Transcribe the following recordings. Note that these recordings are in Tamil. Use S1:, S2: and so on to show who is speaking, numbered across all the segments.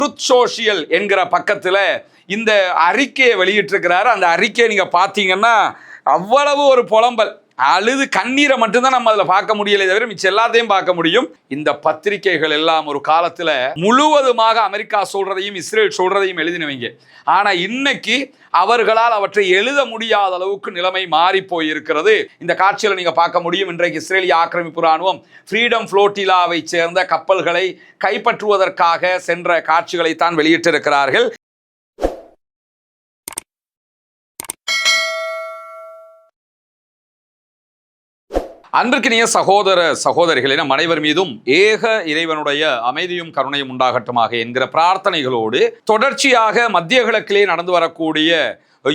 S1: ட்ருத் சோஷியல் என்கிற பக்கத்துல இந்த அறிக்கையை வெளியிட்டிருக்கிறாரு. அந்த அறிக்கையை நீங்க பாத்தீங்கன்னா அவ்வளவு ஒரு புலம்பல், அழுது கண்ணீரை மட்டும்தான் நம்ம அதில் பார்க்க முடியலை தவிர மிச்சம் எல்லாத்தையும் பார்க்க முடியும். இந்த பத்திரிகைகள் எல்லாம் ஒரு காலத்துல முழுவதுமாக அமெரிக்கா சொல்றதையும் இஸ்ரேல் சொல்றதையும் எழுதினவங்க. ஆனா இன்னைக்கு அவர்களால் அவற்றை எழுத முடியாத அளவுக்கு நிலைமை மாறி போயிருக்கிறது. இந்த காட்சியில் நீங்க பார்க்க முடியும். இன்றைக்கு இஸ்ரேலிய ஆக்கிரமிப்பு ராணுவம் ஃப்ரீடம் ஃப்ளோட்டிலாவை சேர்ந்த கப்பல்களை கைப்பற்றுவதற்காக சென்ற காட்சிகளை தான் வெளியிட்டிருக்கிறார்கள். அன்றுக்கினிய சகோதர சகோதரிகளே, நம் அனைவர் மீதும் ஏக இறைவனுடைய அமைதியும் கருணையும் உண்டாகட்டுமாக என்கிற பிரார்த்தனைகளோடு தொடர்ச்சியாக மத்திய கிழக்கிலே நடந்து வரக்கூடிய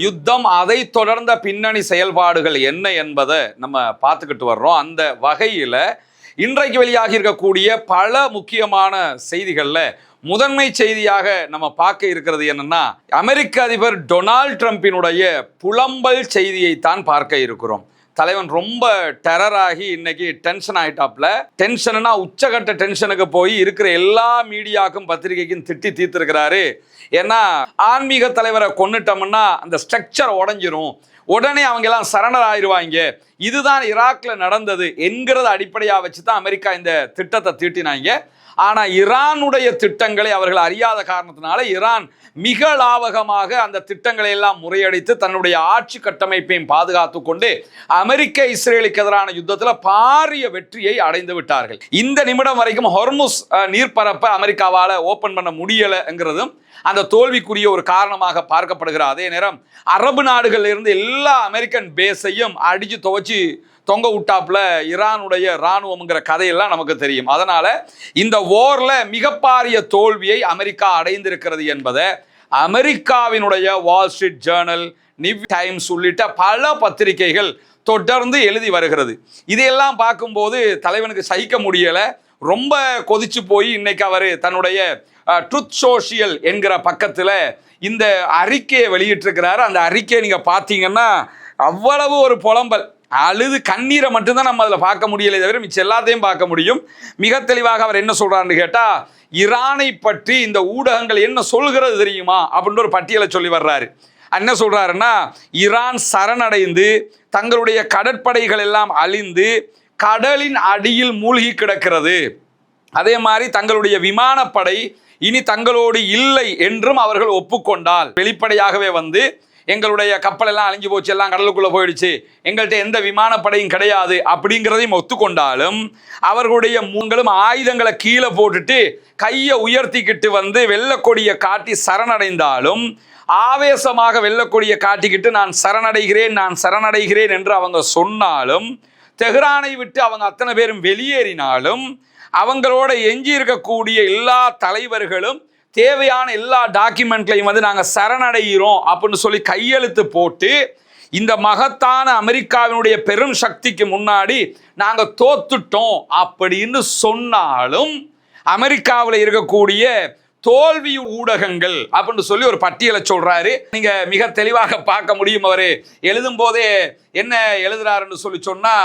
S1: யுத்தம், அதை தொடர்ந்த பின்னணி செயல்பாடுகள் என்ன என்பதை நம்ம பார்த்துக்கிட்டு வர்றோம். அந்த வகையில் இன்றைக்கு வெளியாகி இருக்கக்கூடிய பல முக்கியமான செய்திகளில் முதன்மை செய்தியாக நம்ம பார்க்க இருக்கிறது என்னன்னா, அமெரிக்க அதிபர் டொனால்ட் ட்ரம்பினுடைய புலம்பல் செய்தியை தான் பார்க்க இருக்கிறோம். தலைவன் ரொம்ப டெரர் ஆகி இன்னைக்கு டென்ஷன் ஆயிட்டாப்ல. டென்ஷன்னா உச்சகட்ட டென்ஷனுக்கு போய் இருக்கிற எல்லா மீடியாக்கும் பத்திரிகைக்கும் திட்டி தீர்த்திருக்கிறாரு. ஏன்னா ஆன்மீக தலைவரை கொன்னுட்டோம்னா அந்த ஸ்ட்ரக்சர் உடஞ்சிரும், உடனே அவங்க எல்லாம் சரண்டர் ஆயிடுவாங்க, இதுதான் ஈராக்ல நடந்தது என்கிறத அடிப்படையாக வச்சு தான் அமெரிக்கா இந்த திட்டத்தை தீட்டினாங்க. ஆனா ஈரானுடைய திட்டங்களை அவர்கள் அறியாத காரணத்தினால ஈரான் மிக லாவகமாக அந்த திட்டங்களை எல்லாம் முறையடித்து தன்னுடைய ஆட்சி கட்டமைப்பையும் பாதுகாத்து கொண்டு அமெரிக்க இஸ்ரேலுக்கு எதிரான யுத்தத்தில் பாரிய வெற்றியை அடைந்து விட்டார்கள். இந்த நிமிடம் வரைக்கும் ஹொர்முஸ் நீர்ப்பரப்பை அமெரிக்காவால் ஓபன் பண்ண முடியலைங்கிறதும் அந்த தோல்விக்குரிய ஒரு காரணமாக பார்க்கப்படுகிறது. அதே நேரம் அரபு நாடுகளில் இருந்து எல்லா அமெரிக்கன் பேஸையும் அடிச்சு துவச்சி தொங்க விட்டாப்புல ஈரானுடைய இராணுவம்ங்கிற கதையெல்லாம் நமக்கு தெரியும். அதனால இந்த வார்ல மிகப்பாரிய தோல்வியை அமெரிக்கா அடைந்திருக்கிறது என்பதை அமெரிக்காவினுடைய Wall Street Journal, new times உள்ளிட்ட பல பத்திரிகைகள் தொடர்ந்து எழுதி வருகிறது. இதையெல்லாம் பார்க்கும்போது தலைவனுக்கு சகிக்க முடியல, ரொம்ப கொதிச்சு போய் இன்னைக்கு அவர் தன்னுடைய ட்ருத் சோஷியல் என்கிற பக்கத்துல இந்த அறிக்கையை வெளியிட்டிருக்கிறாரு. அந்த அறிக்கையை நீங்க பார்த்தீங்கன்னா அவ்வளவு ஒரு புலம்பல், அழுது கண்ணீரை மட்டும்தான் நம்ம அதில் பார்க்க முடியலை தவிர மிச்சம் எல்லாத்தையும் பார்க்க முடியும். மிக தெளிவாக அவர் என்ன சொல்றாருன்னு கேட்டா, ஈரானை பற்றி இந்த ஊடகங்கள் என்ன சொல்கிறது தெரியுமா அப்படின்ற ஒரு பட்டியலை சொல்லி வர்றாரு. என்ன சொல்றாருன்னா, ஈரான் சரணடைந்து தங்களுடைய கடற்படைகள் எல்லாம் அழிந்து கடலின் அடியில் மூழ்கி கிடக்கிறது, அதே மாதிரி தங்களுடைய விமானப்படை இனி தங்களோடு இல்லை என்றும் அவர்கள் ஒப்புக்கொண்டால், வெளிப்படையாகவே வந்து எங்களுடைய கப்பல் எல்லாம் அழிஞ்சு போச்சு, எல்லாம் கடலுக்குள்ள போயிடுச்சு, எங்கள்கிட்ட எந்த விமானப்படையும் கிடையாது அப்படிங்கிறதையும் ஒத்துக்கொண்டாலும், அவர்களுடைய மூங்களும் ஆயுதங்களை கீழே போட்டுட்டு கையை உயர்த்திக்கிட்டு வந்து வெள்ளக்கொடியை காட்டி சரணடைந்தாலும், ஆவேசமாக வெள்ளக்கொடியை காட்டிக்கிட்டு நான் சரணடைகிறேன் என்று அவங்க சொன்னாலும், தெஹ்ரானை விட்டு அவங்க அத்தனை பேரும் வெளியேறினாலும், அவங்களோட எஞ்சி இருக்கக்கூடிய எல்லா தலைவர்களும் தேவையான எல்லா டாக்குமெண்ட்லையும் வந்து நாங்கள் சரணடைகிறோம் அப்படின்னு சொல்லி கையெழுத்து போட்டு இந்த மகத்தான அமெரிக்காவினுடைய பெரும் சக்திக்கு முன்னாடி நாங்கள் தோத்துட்டோம் அப்படின்னு சொன்னாலும், அமெரிக்காவில் இருக்கக்கூடிய தோல்வி ஊடகங்கள் அப்படின்னு சொல்லி ஒரு பட்டியலை சொல்றாரு. நீங்க மிக தெளிவாக பார்க்க முடியும். அவரு எழுதும் போதே என்ன எழுதுறாருன்னு சொல்லி சொன்னா,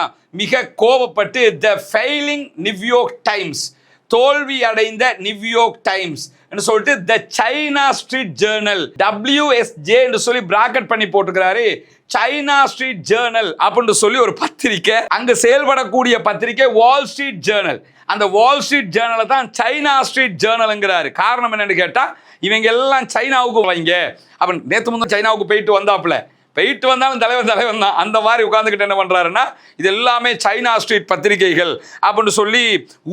S1: மிக கோபப்பட்டு த ஃபெயிலிங் நியூயார்க் டைம்ஸ், தோல்வி அடைந்த நியூயார்க் டைம்ஸ் சொல்லிட்டு த சைனா ஸ்ட்ரீட் ஜேர்னல், WSJ என்று சொல்லி பிராக்கெட் பண்ணி போட்டுக்கிறாரு. சைனா ஸ்ட்ரீட் ஜேர்னல் அப்படின்னு சொல்லி ஒரு பத்திரிக்கை, அங்கு செயல்படக்கூடிய பத்திரிக்கை வால் ஸ்ட்ரீட் ஜேர்னல். அந்த வால் ஸ்ட்ரீட் ஜேர்னலை தான் சைனா ஸ்ட்ரீட் ஜேர்னல்ங்கிறாரு. காரணம் என்னன்னு கேட்டா, இவங்க எல்லாம் சைனாவுக்கு வைங்க. அப்ப நேற்று முந்தைய சைனாவுக்கு போயிட்டு வந்தாலும் தலைவன் தான். அந்த மாதிரி உட்கார்ந்துக்கிட்டு என்ன பண்றாருன்னா, இது எல்லாமே சைனா ஸ்ட்ரீட் பத்திரிகைகள் அப்படின்னு சொல்லி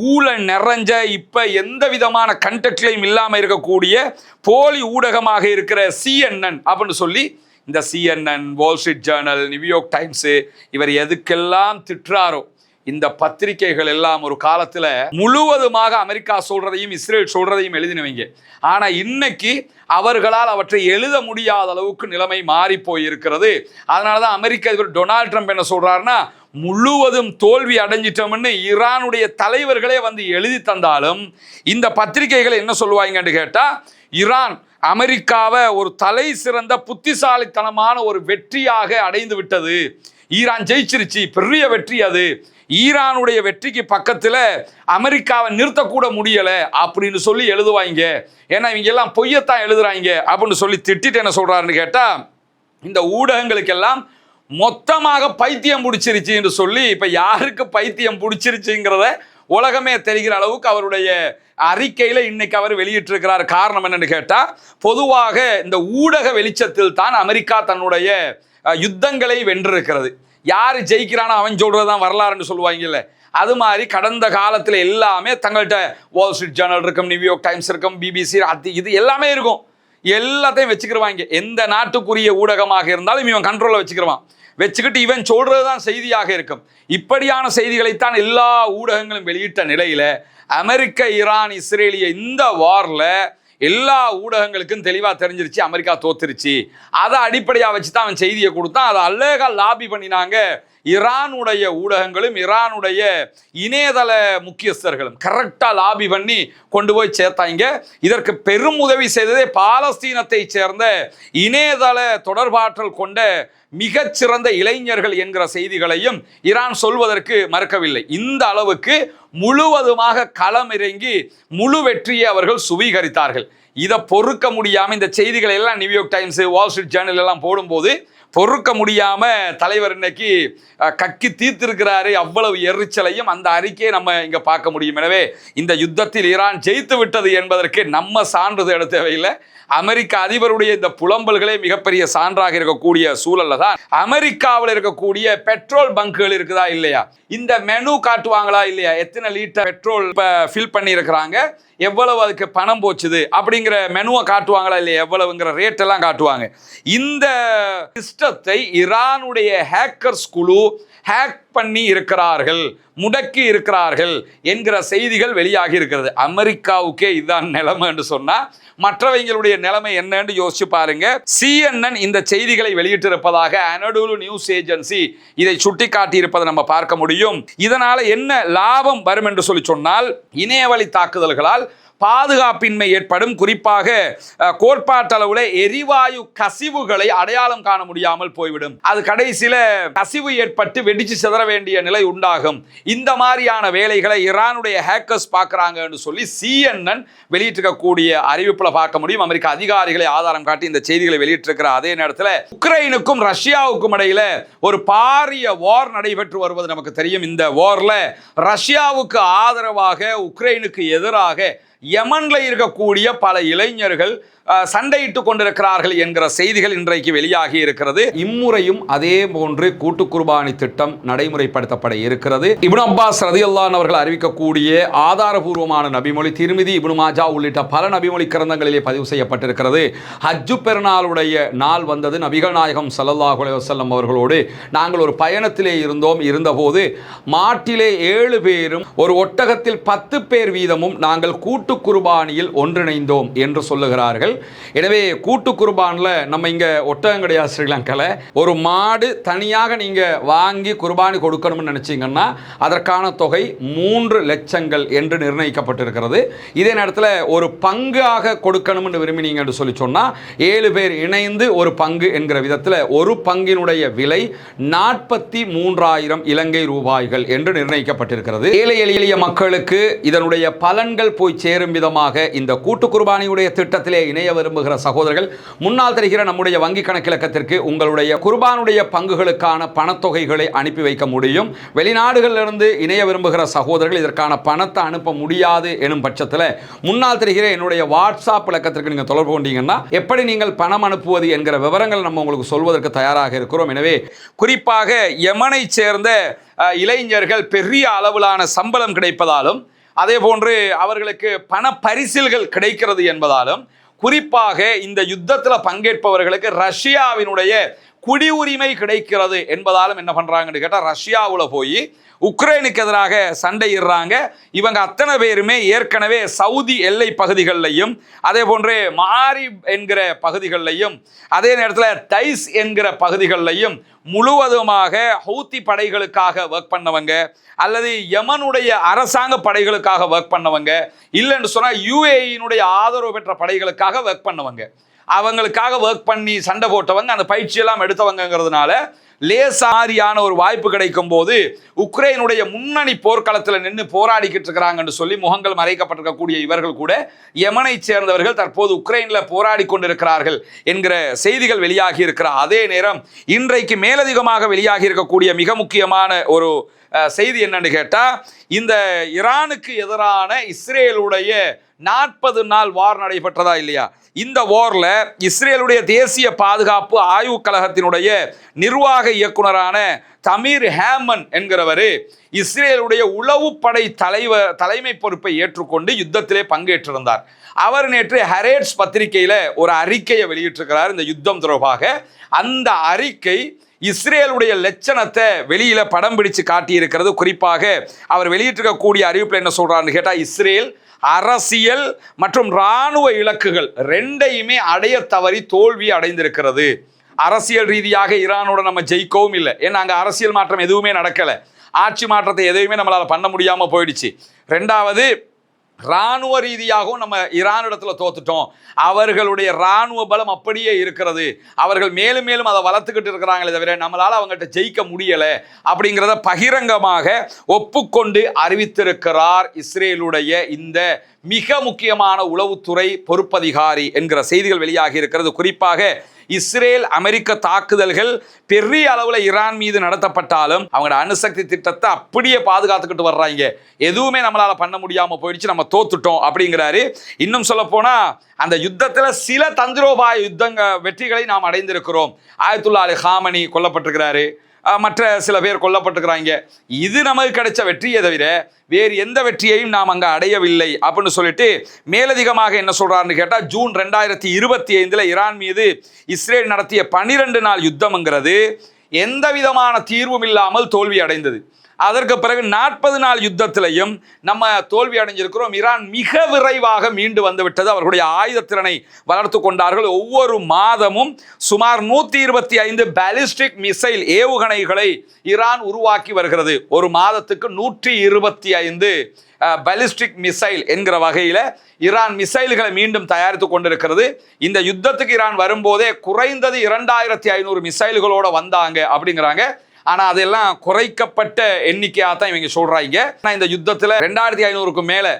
S1: ஊழல் நிறைஞ்ச, இப்ப எந்த விதமான கண்டெக்ட்லையும் இல்லாம இருக்கக்கூடிய போலி ஊடகமாக இருக்கிற CNN அப்படின்னு சொல்லி, இந்த CNN, Wall Street Journal, New York times, இவர் எதுக்கெல்லாம் திட்டுறாரோ இந்த பத்திரிகைகள் எல்லாம் ஒரு காலத்துல முழுவதுமாக அமெரிக்கா சொல்றதையும் இஸ்ரேல் சொல்றதையும் எழுதினவங்க. ஆனா இன்னைக்கு அவர்களால் அவற்றை எழுத முடியாத அளவுக்கு நிலைமை மாறி போயிருக்கிறது. அதனாலதான் அமெரிக்க அதிபர் டொனால்ட் ட்ரம்ப் என்ன சொல்றாருன்னா, முழுவதும் தோல்வி அடைஞ்சிட்டோம்னு ஈரானுடைய தலைவர்களே வந்து எழுதி தந்தாலும் இந்த பத்திரிகைகள் என்ன சொல்லுவாங்கன்னு கேட்டா, ஈரான் அமெரிக்காவை ஒரு தலை சிறந்த புத்திசாலித்தனமான ஒரு வெற்றியாக அடைந்து விட்டது, ஈரான் ஜெயிச்சிருச்சு, பெரிய வெற்றி அது, ஈரானுடைய வெற்றிக்கு பக்கத்துல அமெரிக்காவை நிறுத்தக்கூட முடியல அப்படின்னு சொல்லி எழுதுவாங்க. ஏன்னா இவங்க எல்லாம் பொய்யத்தான் எழுதுறாங்க அப்படின்னு சொல்லி திட்டிட்டு என்ன சொல்றாருன்னு கேட்டா, இந்த ஊடகங்களுக்கெல்லாம் மொத்தமாக பைத்தியம் பிடிச்சிருச்சு என்று சொல்லி, இப்ப யாருக்கு பைத்தியம் பிடிச்சிருச்சுங்கிறத உலகமே தெரிகிற அளவுக்கு அவருடைய அறிக்கையில இன்னைக்கு அவர் வெளியிட்டிருக்கிறார். காரணம் என்னன்னு கேட்டா, பொதுவாக இந்த ஊடக வெளிச்சத்தில் தான் அமெரிக்கா தன்னுடைய யுத்தங்களை வென்றிருக்கிறது. யாரு ஜெயிக்கிறானோ அவன் சொல்றதுதான் வரலாறுன்னு சொல்லுவாங்கல்ல, அது மாதிரி கடந்த காலத்துல எல்லாமே தங்கள்கிட்ட வால் ஸ்ட்ரீட் ஜேர்னல் இருக்கும், நியூயார்க் டைம்ஸ் இருக்கும், பிபிசி, இது எல்லாமே இருக்கும், எல்லாத்தையும் வச்சுக்கிடுவாங்க. எந்த நாட்டுக்குரிய ஊடகமாக இருந்தாலும் இவன் கண்ட்ரோல்ல வச்சுக்கிட்டு இவன் சொல்றதுதான் செய்தியாக இருக்கும். இப்படியான செய்திகளைத்தான் எல்லா ஊடகங்களும் வெளியிட்ட நிலையில அமெரிக்க, ஈரான், இஸ்ரேலிய இந்த வார்ல எல்லா ஊடகங்களுக்கும் தெளிவா தெரிஞ்சிருச்சு அமெரிக்கா தோத்துருச்சு. அதை அடிப்படையா வச்சுதான் அவன் செய்தியை கொடுத்தான். அதை அழகா லாபி பண்ணினாங்க ஈரானுடைய ஊடகங்களும் ஈரானுடைய இணையதள முக்கியஸ்தர்களும் கரெக்டா லாபி பண்ணி கொண்டு போய் சேர்த்தாங்க. இதற்கு பெரும் உதவி செய்ததே பாலஸ்தீனத்தை சேர்ந்த இணையதள தொடர்பாற்றல் கொண்ட மிகச்சிறந்த இளைஞர்கள் என்கிற செய்திகளையும் ஈரான் சொல்வதற்கு மறுக்கவில்லை. இந்த அளவுக்கு முழுவதுமாக களமிறங்கி முழு வெற்றியை அவர்கள் சுவீகரித்தார்கள். இதை பொறுக்க முடியாம இந்த செய்திகளை எல்லாம் New York times, Wall Street Journal எல்லாம் போடும்போது பொறுக்க முடியாம தலைவர் இன்னைக்கு கக்கி தீர்த்திருக்கிறாரு. அவ்வளவு எரிச்சலையும் அந்த அறிக்கையை நம்ம இங்க பார்க்க முடியும். எனவே இந்த யுத்தத்தில் ஈரான் ஜெயித்து விட்டது என்பதற்கு நம்ம சான்றிதழ் எடுத்த தேவையில்லை. அமெரிக்க அதிபருடைய இந்த புலம்பல்களே மிகப்பெரிய சான்றாக இருக்கக்கூடிய சூழல்ல தான் அமெரிக்காவில் இருக்கக்கூடிய பெட்ரோல் பங்குகள் இருக்குதா இல்லையா, இந்த மெனு காட்டுவாங்களா இல்லையா, எத்தனை லிட்டர் பெட்ரோல் ஃபில் பண்ணி இருக்கிறாங்க, எவ்வளவு அதுக்கு பணம் போச்சுது அப்படிங்கிற மெனுவை காட்டுவாங்களா இல்லையா, எவ்வளவுங்கிற ரேட் எல்லாம் காட்டுவாங்க. இந்த சிஸ்டத்தை ஈரானுடைய ஹேக்கர்ஸ் குழு ஹேக் பண்ணி இருக்கிறார்கள், முடக்கி இருக்கிறார்கள் என்கிற செய்திகள் வெளியாகி இருக்கிறது. அமெரிக்காவுக்கே இதுதான் நிலைமை என்று சொன்னா மற்றவங்களுடைய நிலைமை என்னன்னு யோசிச்சு பாருங்க. CNN இந்த செய்திகளை வெளியிட்டிருப்பதாக அனடோலு நியூஸ் ஏஜென்சி இதை சுட்டிக்காட்டி இருப்பதை நம்ம பார்க்க முடியும். இதனால என்ன லாபம் வரும் என்று சொல்லி சொன்னால், இணையவழி தாக்குதல்களால் பாதுகாப்பின்மை ஏற்படும். குறிப்பாக கோட்பாட்டளவில் எரிவாயு கசிவுகளை அடையாளம் காண முடியாமல் போய்விடும். அது கடைசியில கசிவு ஏற்பட்டு வெடிச்சு சிதற வேண்டிய நிலை உண்டாகும். இந்த மாதிரியான வேலைகளை ஈரானுடைய ஹேக்கர்ஸ் பார்க்கறாங்கன்னு சொல்லி CNN வெளியிட்டிருக்கக்கூடிய அறிவிப்புல பார்க்க முடியும். அமெரிக்க அதிகாரிகளை ஆதாரம் காட்டி இந்த செய்திகளை வெளியிட்டிருக்கிற அதே நேரத்தில் உக்ரைனுக்கும் ரஷ்யாவுக்கும் இடையில ஒரு பாரிய வார் நடைபெற்று வருவது நமக்கு தெரியும். இந்த வார்ல ரஷ்யாவுக்கு ஆதரவாக உக்ரைனுக்கு எதிராக யமன்ல இருக்கக்கூடிய பல இளைஞர்கள் சண்டையிட்டுக் கொண்டிருக்கிறார்கள் என்கிற செய்திகள் இன்றைக்கு வெளியாகி இருக்கிறது. இம்முறையும் அதே போன்று கூட்டு குர்பானி திட்டம் நடைமுறைப்படுத்தப்பட இருக்கிறது. இப்னு அப்பாஸ் ரலியல்லாஹு அன்ஹு அவர்கள் அறிவிக்கக்கூடிய ஆதாரபூர்வமான நபிமொழி திருமிதி, இப்னு மாஜா உள்ளிட்ட பல நபிமொழி கிரந்தங்களிலே பதிவு செய்யப்பட்டிருக்கிறது. ஹஜ்ஜு பெருநாளுடைய நாள் வந்தது. நபிகள் நாயகம் ஸல்லல்லாஹு அலைஹி வஸல்லம் அவர்களோடு நாங்கள் ஒரு பயணத்திலே இருந்தபோது மாட்டிலே 7 பேரும் ஒரு ஒட்டகத்தில் 10 பேர் வீதமும் நாங்கள் கூட்டு குர்பானியில் ஒன்றிணைந்தோம் என்று சொல்லுகிறார்கள். எனவே கூட்டு குர்பான்ல நம்ம இங்க ஒட்டகம் கிடையாது ஸ்ரீலங்கால. ஒரு மாடு தனியாக நீங்க வாங்கி குர்பானி கொடுக்கணும்னு நினைச்சீங்கன்னா அதற்கான தொகை 3 லட்சங்கள் என்று நிர்ணயிக்கப்பட்டிருக்கிறது. இதே நேரத்தில் ஒரு பங்காக கொடுக்கணும்னு விரும்பினீங்க என்று சொல்லி சொன்னா 7 பேர் இணைந்து ஒரு பங்கு என்கிற விதத்தில் ஒரு பங்கினுடைய விலை 43,000 இலங்கை ரூபாய்கள் என்று நிர்ணயிக்கப்பட்டிருக்கிறது. ஏழை எளிய மக்களுக்கு இதனுடைய பலன்கள் போய் சேரும் விதமாக இந்த கூட்டு குர்பானியுடைய திட்டத்திலே இணைய விரும்புகிற சகோதரர்கள் முன்னால் தெரிகிற நம்முடைய வங்கி கணக்கிலக்கத்திற்கு உங்களுடைய குர்பானுடைய பங்குகளுக்கான பணத்தொகைகளை அனுப்பி வைக்க முடியும். வெளிநாடுகளிலிருந்து இணைய விரும்புகிற சகோதரர்கள் இதற்கான பணத்தை அனுப்ப முடியாது எனும் பட்சத்தில் முன்னால் தெரிகிற என்னுடைய வாட்ஸ்அப் இலக்கத்திற்கு நீங்கள் தொடர்பு கொண்டீங்கன்னா எப்படி நீங்கள் பணம் அனுப்புவது என்கிற விவரங்கள் நம்ம உங்களுக்கு சொல்வதற்கு தயாராக இருக்கிறோம். எனவே குறிப்பாக யமனை சேர்ந்த இளைஞர்கள் பெரிய அளவிலான சம்பளம் கிடைப்பதாலும் அதே போன்று அவர்களுக்கு பண பரிசில்கள் கிடைக்கிறது என்பதாலும் குறிப்பாக இந்த யுத்தத்தில் பங்கேற்பவர்களுக்கு ரஷ்யாவினுடைய குடியுரிமை கிடைக்கிறது என்பதாலும் என்ன பண்றாங்கன்னு கேட்டால் ரஷ்யாவில் போய் உக்ரைனுக்கு எதிராக சண்டையிடுறாங்க. இவங்க அத்தனை பேருமே ஏற்கனவே சவுதி எல்லை பகுதிகளிலையும் அதே போன்று மாரிப் என்கிற பகுதிகளிலையும் அதே நேரத்தில் டைஸ் என்கிற பகுதிகளிலையும் முழுவதுமாக ஹவுத்தி படைகளுக்காக ஒர்க் பண்ணவங்க அல்லது யமனுடைய அரசாங்க படைகளுக்காக ஒர்க் பண்ணவங்க இல்லைன்னு சொன்னால் UAE ஆதரவு பெற்ற படைகளுக்காக ஒர்க் பண்ணவங்க அவங்களுக்காக ஒர்க் பண்ணி சண்டை போட்டவங்க அந்த பயிற்சியெல்லாம் எடுத்தவங்கிறதுனால லேசாரியான ஒரு வாய்ப்பு கிடைக்கும் போது உக்ரைனுடைய முன்னணி போர்க்களத்தில் நின்று போராடிக்கிட்டு இருக்கிறாங்கன்னு சொல்லி முகங்கள் மறைக்கப்பட்டிருக்கக்கூடிய இவர்கள் கூட யமனை சேர்ந்தவர்கள் தற்போது உக்ரைனில் போராடி கொண்டிருக்கிறார்கள் என்கிற செய்திகள் வெளியாகி இருக்கிற அதே நேரம் இன்றைக்கு மேலதிகமாக வெளியாகி இருக்கக்கூடிய மிக முக்கியமான ஒரு செய்தி என்னன்னு கேட்டா, இந்த ஈரானுக்கு எதிரான இஸ்ரேலுடைய 40 நாள் வார் நடைபெற்றதா இல்லையா? இந்த வார்ல இஸ்ரேலுடைய தேசிய பாதுகாப்பு ஆய்வு கழகத்தினுடைய நிர்வாக இயக்குனரான தமீர் ஹேமன் என்கிறவர் இஸ்ரேலுடைய உளவுப்படை தலைமை பொறுப்பை ஏற்றுக்கொண்டு யுத்தத்திலே பங்கேற்றிருந்தார். அவர் நேற்று ஹரேட்ஸ் பத்திரிகையில ஒரு அறிக்கையை வெளியிட்டிருக்கிறார் இந்த யுத்தம் தொடர்பாக. அந்த அறிக்கை இஸ்ரேலுடைய லட்சணத்தை வெளியில படம் பிடிச்சு காட்டி இருக்கிறது. குறிப்பாக அவர் வெளியிட்டிருக்கக்கூடிய அறிவிப்பில் என்ன சொல்றாருன்னு கேட்டா, இஸ்ரேல் அரசியல் மற்றும் இராணுவ இலக்குகள் ரெண்டையுமே அடைய தவறி தோல்வி அடைந்திருக்கிறது. அரசியல் ரீதியாக ஈரானோட நம்ம ஜெயிக்கவும் இல்லை, ஏன்னா அங்கே அரசியல் மாற்றம் எதுவுமே நடக்கலை, ஆட்சி மாற்றத்தை எதையுமே நம்மளால் பண்ண முடியாமல் போயிடுச்சு. ரெண்டாவது, இராணுவ ரீதியாகவும் நம்ம ஈரானிடத்துல தோத்துட்டோம். அவர்களுடைய இராணுவ பலம் அப்படியே இருக்கிறது, அவர்கள் மேலும் மேலும் அதை வளர்த்துக்கிட்டு இருக்கிறாங்களே தவிர நம்மளால அவங்ககிட்ட ஜெயிக்க முடியல அப்படிங்கிறத பகிரங்கமாக ஒப்புக்கொண்டு அறிவித்திருக்கிறார் இஸ்ரேலுடைய இந்த மிக முக்கியமான உளவுத்துறை பொறுப்பதிகாரி என்கிற செய்திகள் வெளியாகி இருக்கிறது. குறிப்பாக இஸ்ரேல் அமெரிக்க தாக்குதல்கள் பெரிய அளவில் ஈரான் மீது நடத்தப்பட்டாலும் அவங்களோட அணுசக்தி திட்டத்தை அப்படியே பாதுகாத்துக்கிட்டு வர்றாங்க. எதுவுமே நம்மளால பண்ண முடியாம போயிடுச்சு, நம்ம தோத்துட்டோம் அப்படிங்கிறாரு. இன்னும் சொல்ல போனா அந்த யுத்தத்தில் சில தந்திரோபாய வெற்றிகளை நாம் அடைந்திருக்கிறோம். ஆயத்துல்லா அலி ஹாமனி கொல்லப்பட்டிருக்கிறாரு, மற்ற சில பேர் கொல்லப்பட்டிருக்கிறாங்க. இது நமக்கு கிடைச்ச வெற்றியை தவிர வேறு எந்த வெற்றியையும் நாம் அங்கே அடையவில்லை அப்படின்னு சொல்லிட்டு மேலதிகமாக என்ன சொல்றாருன்னு கேட்டால், ஜூன் 2025 ஈரான் மீது இஸ்ரேல் நடத்திய 12 நாள் யுத்தம்ங்கிறது எந்த விதமான தீர்வும் இல்லாமல் தோல்வி அடைந்தது. அதற்கு பிறகு 40 நாள் யுத்தத்திலையும் நம்ம தோல்வி அடைஞ்சிருக்கிறோம். ஈரான் மிக விரைவாக மீண்டு வந்துவிட்டது. அவர்களுடைய ஆயுதத்திறனை வளர்த்து கொண்டார்கள். ஒவ்வொரு மாதமும் சுமார் 125 பாலிஸ்டிக் மிசைல் ஏவுகணைகளை ஈரான் உருவாக்கி வருகிறது. ஒரு மாதத்துக்கு 125 பாலிஸ்டிக் மிசைல் என்கிற வகையில் ஈரான் மிசைல்களை மீண்டும் தயாரித்து கொண்டிருக்கிறது. இந்த யுத்தத்துக்கு ஈரான் வரும்போதே குறைந்தது 2500 மிசைல்களோட வந்தாங்க அப்படிங்கிறாங்க. ஆனால் அதெல்லாம் குறைக்கப்பட்ட எண்ணிக்கையாக தான் இவங்க சொல்கிறாங்க. ஆனால் இந்த யுத்தத்தில் 2500க்கு மேலே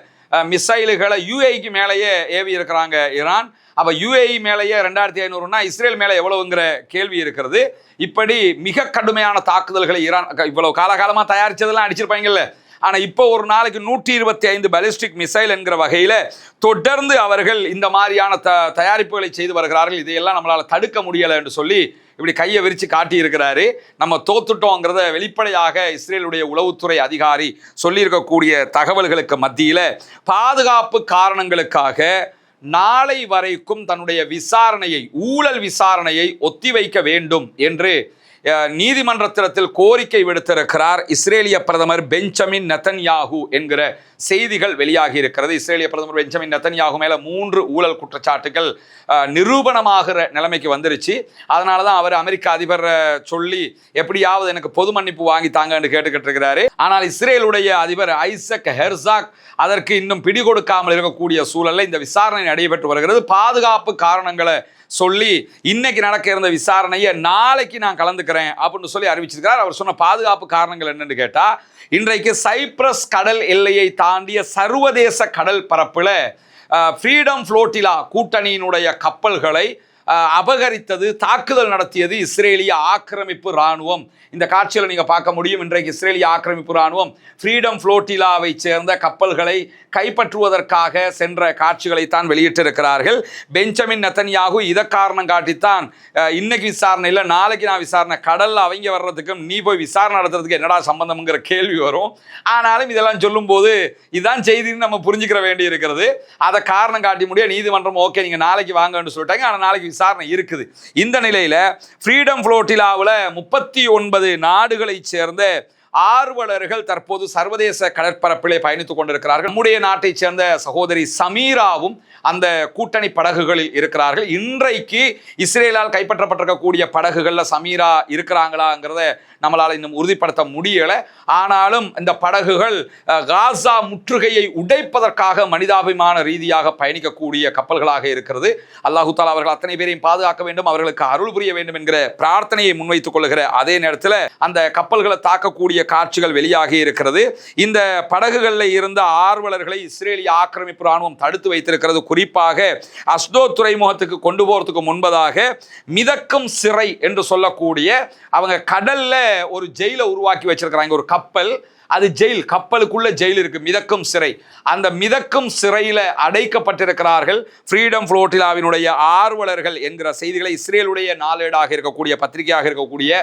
S1: மிசைல்களை யுஏஇக்கு மேலேயே ஏவி இருக்கிறாங்க ஈரான். அப்போ யுஏஇ மேலேயே 2500னா இஸ்ரேல் மேலே எவ்வளவுங்கிற கேள்வி இருக்கிறது. இப்படி மிக கடுமையான தாக்குதல்களை ஈரான் இவ்வளவு காலகாலமாக தயாரித்ததெல்லாம் அடிச்சிருப்பாங்கல்ல. ஆனால் இப்போ ஒரு நாளைக்கு 125 பாலிஸ்டிக் மிசைல் என்கிற வகையில் தொடர்ந்து அவர்கள் இந்த மாதிரியான தயாரிப்புகளை செய்து வருகிறார்கள். இதையெல்லாம் நம்மளால் தடுக்க முடியலை என்று சொல்லி இப்படி கையை விரித்து காட்டியிருக்கிறாரு. நம்ம தோத்துட்டோங்கிறத வெளிப்படையாக இஸ்ரேலுடைய உளவுத்துறை அதிகாரி சொல்லியிருக்கக்கூடிய தகவல்களுக்கு மத்தியில் பாதுகாப்பு காரணங்களுக்காக நாளை வரைக்கும் தன்னுடைய விசாரணையை, ஊழல் விசாரணையை ஒத்திவைக்க வேண்டும் என்று நீதிமன்றத்தில் கோரிக்கை விடுத்திருக்கிறார் இஸ்ரேலிய பிரதமர் பெஞ்சமின் நெதன்யாகு என்கிற செய்திகள் வெளியாகி இருக்கிறது. இஸ்ரேலிய பிரதமர் பெஞ்சமின் நெதன்யாகு மேல 3 ஊழல் குற்றச்சாட்டுகள் நிரூபணமாகிற நிலைமைக்கு வந்துருச்சு. அதனால தான் அவர் அமெரிக்க அதிபர் சொல்லி எப்படியாவது எனக்கு பொது மன்னிப்பு வாங்கி தாங்கன்னு கேட்டுக்கிட்டு இருக்கிறாரு. ஆனால் இஸ்ரேலுடைய அதிபர் ஐசக் ஹெர்சாக் அதற்கு இன்னும் பிடி கொடுக்காமல் இருக்கக்கூடிய சூழல்ல இந்த விசாரணை நடைபெற்று வருகிறது. பாதுகாப்பு காரணங்களை சொல்லி இன்னைக்கு நடக்க இருந்த விசாரணையை நாளைக்கு நான் கலந்துக்கிறேன் அப்படின்னு சொல்லி அறிவிச்சிருக்கிறார். அவர் சொன்ன பாதுகாப்பு காரணங்கள் என்னன்னு கேட்டா, இன்றைக்கு சைப்ரஸ் கடல் எல்லையை தாண்டிய சர்வதேச கடல் பரப்புல ஃப்ரீடம் ஃப்ளோட்டிலா கூட்டணியினுடைய கப்பல்களை அபகரித்தது, தாக்குதல் நடத்தியது இஸ்ரேலிய ஆக்கிரமிப்பு இராணுவம். இந்த காட்சியில் நீங்க பார்க்க முடியும். இன்றைக்கு இஸ்ரேலிய ஆக்கிரமிப்பு இராணுவம் ஃப்ரீடம் ஃப்ளோட்டிலாவை சேர்ந்த கப்பல்களை கைப்பற்றுவதற்காக சென்ற காட்சிகளை தான் வெளியிட்டிருக்கிறார்கள். பெஞ்சமின் நெதன்யாகு இதை காரணம் காட்டித்தான் இன்னைக்கு விசாரணை இல்லை, நாளைக்கு நான் விசாரணை, கடல்ல அவங்க வர்றதுக்கும் நீ போய் விசாரணை நடத்துறதுக்கு என்னடா சம்பந்தம்ங்கிற கேள்வி வரும். ஆனாலும் இதெல்லாம் சொல்லும் போது இதுதான் செய்தின்னு நம்ம புரிஞ்சுக்கிற வேண்டி இருக்கிறது. அதை காரணம் காட்டி முடிய நீதிமன்றம் ஓகே நீங்க நாளைக்கு வாங்கன்னு சொல்லிட்டாங்க. ஆனால் நாளைக்கு விசாரணை இருக்குது. இந்த நிலையில ஃப்ரீடம் ஃப்ளோட்டிலாவில் 39 நாடுகளை சேர்ந்த ஆர்வலர்கள் தற்போது சர்வதேச கடற்பரப்பிலே பயணித்துக் கொண்டிருக்கிறார்கள். நம்முடைய நாட்டை சேர்ந்த சகோதரி சமீராவும் அந்த கூட்டணி படகுகளில் இருக்கிறார்கள். இன்றைக்கு இஸ்ரேலால் கைப்பற்றப்பட்டிருக்கக்கூடிய படகுகள்ல சமீரா இருக்கிறாங்களாங்கிறத நம்மளால இன்னும் உறுதிப்படுத்த முடியல. ஆனாலும் இந்த படகுகள் காசா முற்றுகையை உடைப்பதற்காக மனிதாபிமான ரீதியாக பயணிக்கக்கூடிய கப்பல்களாக இருக்கிறது. அல்லாஹு தஆலா அவர்கள் அத்தனை பேரையும் பாதுகாக்க வேண்டும், அவர்களுக்கு அருள் புரிய வேண்டும் என்கிற பிரார்த்தனையை முன்வைத்துக் கொள்கிற அதே நேரத்தில் அந்த கப்பல்களை தாக்கக்கூடிய காட்சிகள் வெளியாகி இருக்கிறது. இந்த படகுகளில் இருந்த ஆர்வலர்களை இஸ்ரேலிய ஆக்கிரமிப்பு ராணுவம் தடுத்து வைத்திருக்கிறது. குறிப்பாக அஸ்தோத் துறைமுகத்துக்கு கொண்டு போறதுக்கு முன்பதாக மிதக்கும் சிறை என்று சொல்லக்கூடிய அவங்க கடல்ல ஒரு ஜெயிலை உருவாக்கி வச்சிருக்கிறாங்க. ஒரு கப்பல், அது ஜெயில், கப்பலுக்குள்ள ஜெயில் இருக்கு, மிதக்கும் சிறை. அந்த மிதக்கும் சிறையில அடைக்கப்பட்டிருக்கிறார்கள் ஃப்ரீடம் ஃப்ளோட்டிலாவினுடைய ஆர்வலர்கள் என்கிற செய்திகளை இஸ்ரேலுடைய நாளேடாக இருக்கக்கூடிய பத்திரிகையாக இருக்கக்கூடிய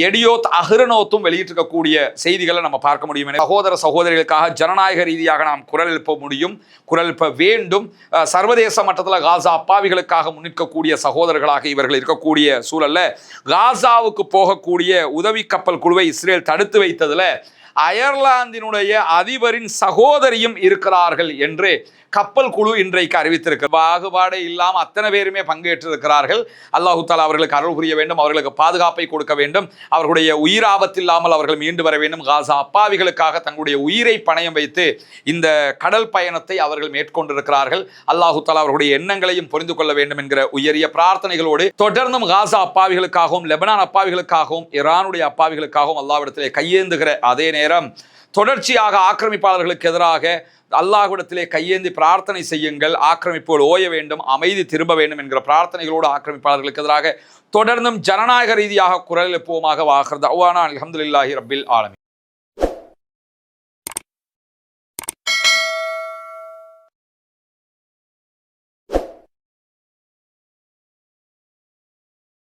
S1: எடியோத் அஹ்ரோனோத்தும் வெளியிட்டிருக்கக்கூடிய செய்திகளை நம்ம பார்க்க முடியும். சகோதர சகோதரிகளுக்காக ஜனநாயக ரீதியாக நாம் குரல் எழுப்ப முடியும், குரல் எழுப்ப வேண்டும். சர்வதேச மட்டத்தில் காசா அப்பாவிகளுக்காக முன்னிற்கக்கூடிய சகோதரர்களாக இவர்கள் இருக்கக்கூடிய சூழல்ல காசாவுக்கு போகக்கூடிய உதவி கப்பல் குழுவை இஸ்ரேல் தடுத்து வைத்ததுல அயர்லாந்தினுடைய அதிபரின் சகோதரியும் இருக்கிறார்கள் என்று கப்பல் குழு இன்றைக்கு அறிவித்திருக்கு. பாகுபாடே இல்லாமல் அத்தனை பேருமே பங்கேற்றிருக்கிறார்கள். அல்லாஹு தஆலா அவர்களுக்கு அருள் புரிய வேண்டும், அவர்களுக்கு பாதுகாப்பை கொடுக்க வேண்டும், அவர்களுடைய உயிர் ஆபத்தில்லாமல் அவர்கள் மீண்டு வர வேண்டும். காசா அப்பாவிகளுக்காக தங்களுடைய உயிரை பணயம் வைத்து இந்த கடல் பயணத்தை அவர்கள் மேற்கொண்டிருக்கிறார்கள். அல்லாஹு தஆலா அவர்களுடைய எண்ணங்களையும் புரிந்து கொள்ள வேண்டும் என்கிற உயரிய பிரார்த்தனைகளோடு தொடர்ந்தும் காசா அப்பாவிகளுக்காகவும் லெபனான் அப்பாவிகளுக்காகவும் ஈரானுடைய அப்பாவிகளுக்காகவும் அல்லாஹ்விடத்திலே கையேந்துகிற அதே நேரம் தொடர்ச்சியாக ஆக்கிரமிப்பாளர்களுக்கு எதிராக அல்லாஹ்விடத்திலே கையேந்தி பிரார்த்தனை செய்யுங்கள். ஆக்கிரமிப்புகள் ஓய வேண்டும், அமைதி திரும்ப வேண்டும் என்கிற பிரார்த்தனைகளோடு ஆக்கிரமிப்பாளர்களுக்கு எதிராக தொடர்ந்தும் ஜனநாயக ரீதியாக குரல் எழுப்புவோமாக. வாஹிர் தஅவானா அல்ஹம்துலில்லாஹி ரப்பில் ஆலமீன்.